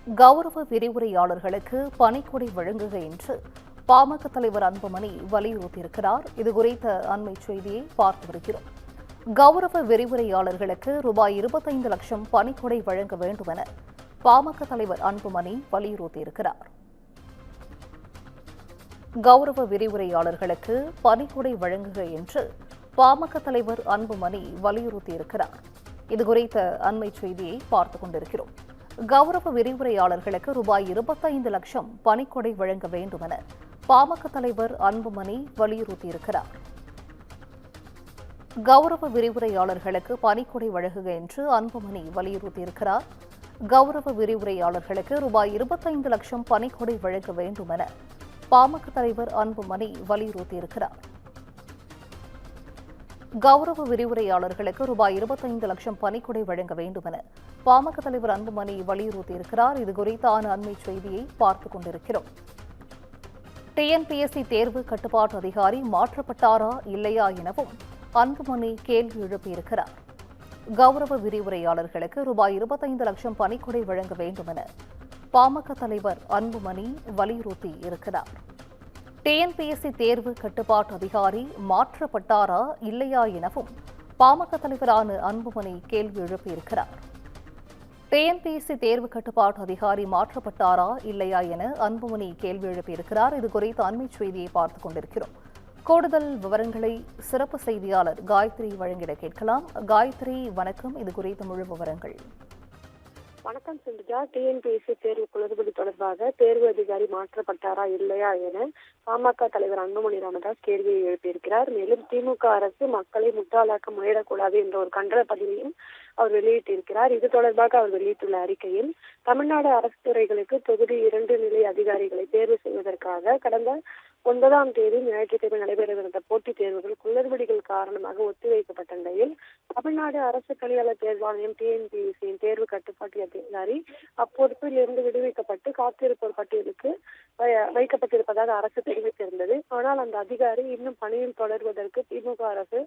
கௌரவ விரிவுரையாளர்களுக்கு பணிக்கொடை வழங்குக என்று பாமக தலைவர் அன்புமணி வலியுறுத்தியிருக்கிறார். இதுகுறித்த அண்மை செய்தியை பார்த்து வருகிறோம். கௌரவ விரிவுரையாளர்களுக்கு ரூபாய் 25 லட்சம் பணிக்கொடை வழங்க வேண்டும் என பாமக தலைவர் அன்புமணி வலியுறுத்தியிருக்கிறார். கௌரவ விரிவுரையாளர்களுக்கு பணிக்கொடை வழங்குக என்று பாமக தலைவர் அன்புமணி வலியுறுத்தியிருக்கிறார். இதுகுறித்த அண்மை செய்தியை பார்த்துக் கொண்டிருக்கிறோம். கௌரவ விரிவுரையாளர்களுக்கு ரூபாய் 25 லட்சம் பணிக்கொடை வழங்க வேண்டும் என பாமக தலைவர் அன்புமணி வலியுறுத்தியிருக்கிறார். கௌரவ விரிவுரையாளர்களுக்கு பணிக்கொடை வழங்குக என்று அன்புமணி வலியுறுத்தியிருக்கிறார். கௌரவ விரிவுரையாளர்களுக்கு ரூபாய் 25 லட்சம் பணிக்கொடை வழங்க வேண்டும் என பாமக தலைவர் அன்புமணி வலியுறுத்தியிருக்கிறார். கௌரவ விரிவுரையாளர்களுக்கு ரூபாய் 25 லட்சம் பணிக்கொடை வழங்க வேண்டும் என பாமக தலைவர் அன்புமணி வலியுறுத்தியிருக்கிறார். இதுகுறித்தான அண்மை செய்தியை பார்த்துக் கொண்டிருக்கிறோம். டிஎன்பிஎஸ்சி தேர்வு கட்டுப்பாட்டு அதிகாரி மாற்றப்பட்டாரா இல்லையா எனவும் அன்புமணி கேள்வி எழுப்பியிருக்கிறார். கௌரவ விரிவுரையாளர்களுக்கு ரூபாய் 25 லட்சம் பணிக்கொடை வழங்க வேண்டும் என பாமக தலைவர் அன்புமணி வலியுறுத்தி இருக்கிறார். டிஎன்பிஎஸ்சி தேர்வு கட்டுப்பாட்டு அதிகாரி மாற்றப்பட்டாரா இல்லையா எனவும் பாமக தலைவரான அன்புமணி கேள்வி எழுப்பியிருக்கிறார். டிஎன்பிஎஸ்சி தேர்வு கட்டுப்பாட்டு அதிகாரி மாற்றப்பட்டாரா இல்லையா என அன்புமணி கேள்வி எழுப்பியிருக்கிறார். இதுகுறித்த அண்மை செய்தியை பார்த்துக் கொண்டிருக்கிறோம். கூடுதல் விவரங்களை சிறப்பு செய்தியாளர் காயத்ரி வழங்கிட கேட்கலாம். காயத்ரி, வணக்கம். இதுகுறித்த முழு விவரங்கள். வணக்கம் சிந்துஜா. டிஎன்பிஎஸ்சி தேர்வு குளறுபடி தொடர்பாக தேர்வு அதிகாரி மாற்றப்பட்டாரா இல்லையா என பாமக தலைவர் அன்புமணி ராமதாஸ் கேள்வியை எழுப்பியிருக்கிறார். மேலும் திமுக அரசு மக்களை முட்டாளாக்க முயலக்கூடாது என்ற ஒரு கண்டன பதிவையும் அவர் வெளியிட்டிருக்கிறார். இது தொடர்பாக அவர் வெளியிட்டுள்ள அறிக்கையில், தமிழ்நாடு அரசு துறைகளுக்கு தொகுதி 2 நிலை அதிகாரிகளை தேர்வு செய்வதற்காக கடந்த 9ஆம் தேதி ஞாயிற்றுக்கிழமை நடைபெறவிருந்த போட்டித் தேர்வுகள் குளறுபடிகள் காரணமாக ஒத்திவைக்கப்பட்ட நிலையில் தமிழ்நாடு அரசு பணியாளர் தேர்வாணையம் டிஎன்பிஎஸ்சியின் தேர்வு கட்டுப்பாட்டு அதிகாரி அப்பொறுப்பில் இருந்து விடுவிக்கப்பட்டு காத்திருப்போர் பட்டியலுக்கு வைக்கப்பட்டிருப்பதாக அரசு தெரிவித்திருந்தது. ஆனால் அந்த அதிகாரி இன்னும் பணியில் தொடர்வதற்கு திமுக அரசு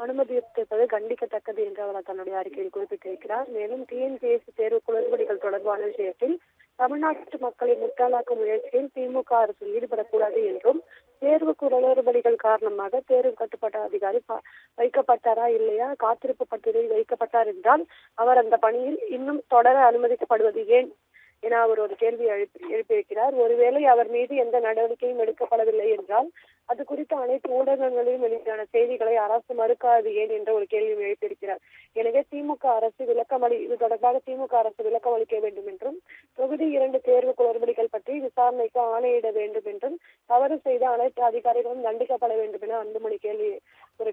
அனுமதித்திருப்பது கண்டிக்கத்தக்கது என்று அவர் தன்னுடைய அறிக்கையில் குறிப்பிட்டிருக்கிறார். மேலும் டிஎன்பிஎஸ்சி தேர்வு குளறுபடிகள் தொடர்பான விஷயத்தில் தமிழ்நாட்டு மக்களை முட்டாளாக்கும் முயற்சியில் திமுக அரசு ஈடுபடக்கூடாது என்றும், தேர்வு குளறுபடிகள் காரணமாக தேர்வு கட்டுப்பாட்டு அதிகாரி வைக்கப்பட்டாரா இல்லையா, காத்திருப்பு பட்டியலில் வைக்கப்பட்டார் என்றால் அவர் அந்த பணியில் இன்னும் தொடர அனுமதிக்கப்படுவது ஏன் என அவர் ஒரு கேள்வி எழுப்பியிருக்கிறார். ஒருவேளை அவர் மீது எந்த நடவடிக்கையும் எடுக்கப்படவில்லை என்றால் அது குறித்து அனைத்து ஊடகங்களிலும் வெளியான செய்திகளை அரசு மறுக்காது ஏன் என்ற ஒரு கேள்வி எழுப்பியிருக்கிறார். எனவே திமுக அரசு இது தொடர்பாக திமுக அரசு விளக்கம் அளிக்க வேண்டும் என்றும், தொகுதி 2 தேர்வு குளறுபடிகள் பற்றி விசாரணைக்கு ஆணையிட வேண்டும் என்றும், தவறு செய்த அனைத்து அதிகாரிகளும் தண்டிக்கப்பட வேண்டும் என அன்புமணி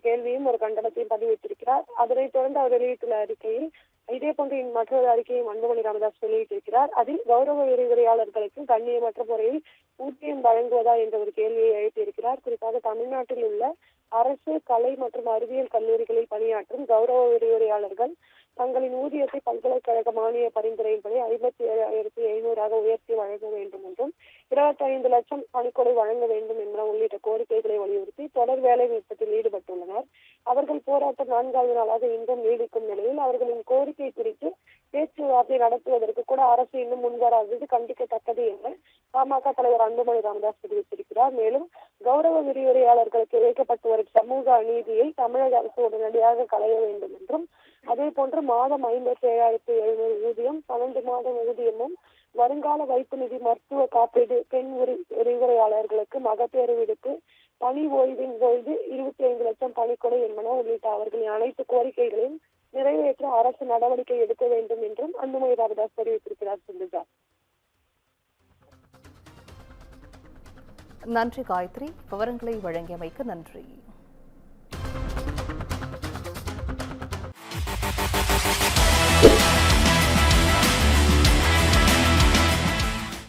கேள்வியும் ஒரு கண்டனத்தையும் பதிவிட்டிருக்கிறார். அதனைத் தொடர்ந்து அவர் வெளியிட்டுள்ள அறிக்கையில் இதே போன்ற மற்றொரு அறிக்கையும் அன்புமணி ராமதாஸ் வெளியிட்டிருக்கிறார். அதில் கௌரவ விரிவுரையாளர்களுக்கு கண்ணியமற்ற முறையில் ஊதியம் வழங்குவதா என்ற ஒரு கேள்வியை எழுப்பியிருக்கிறார். குறிப்பாக தமிழ்நாட்டில் உள்ள அரசு கலை மற்றும் அறிவியல் கல்லூரிகளில் பணியாற்றும் கௌரவ விரிவுரையாளர்கள் தங்களின் ஊதியத்தை பல்கலைக்கழக மானிய பரிந்துரையின்படி 57,500 உயர்த்தி வழங்க வேண்டும் என்றும், 25 லட்சம் பணிக்கொடை வழங்க வேண்டும் என்ற உள்ளிட்ட கோரிக்கைகளை வலியுறுத்தி தொடர் வேலை நிறுத்தத்தில் ஈடுபட்டுள்ளனர். அவர்கள் போராட்டம் 4வது நாளாக இன்றும் நீடிக்கும் நிலையில் அவர்களின் கோரிக்கை குறித்து பேச்சுவார்த்தை நடத்துவதற்கு கூட அரசு இன்னும் முன்வராதது கண்டிக்கத்தக்கது என்று பாமக தலைவர் அன்புமணி ராமதாஸ் தெரிவித்திருக்கிறார். மேலும் கௌரவ விரிவுரையாளர்களுக்கு இழைக்கப்பட்டு வரும் சமூக அநீதியை தமிழக அரசு உடனடியாக களைய வேண்டும் என்றும், அதே போன்று மாதம் 57,700 ஊதியம், 12 மாதம் ஊதியமும், வருங்கால வைப்பு நிதி, மருத்துவ காப்பீடு, பெண் விரிவுரையாளர்களுக்கு மகப்பேறு விடுப்பு, பணி ஓய்வின் பொழுது 25 லட்சம் பணிக்கொடை என்பன உள்ளிட்ட அவர்களின் அனைத்து கோரிக்கைகளையும் நிறைவேற்ற அரசு நடவடிக்கை எடுக்க வேண்டும் என்றும் அன்புமணி ராமதாஸ் தெரிவித்திருக்கிறார். சிந்துஜா. நன்றி காயத்ரி. விவரங்களை வழங்கியமைக்கு நன்றி.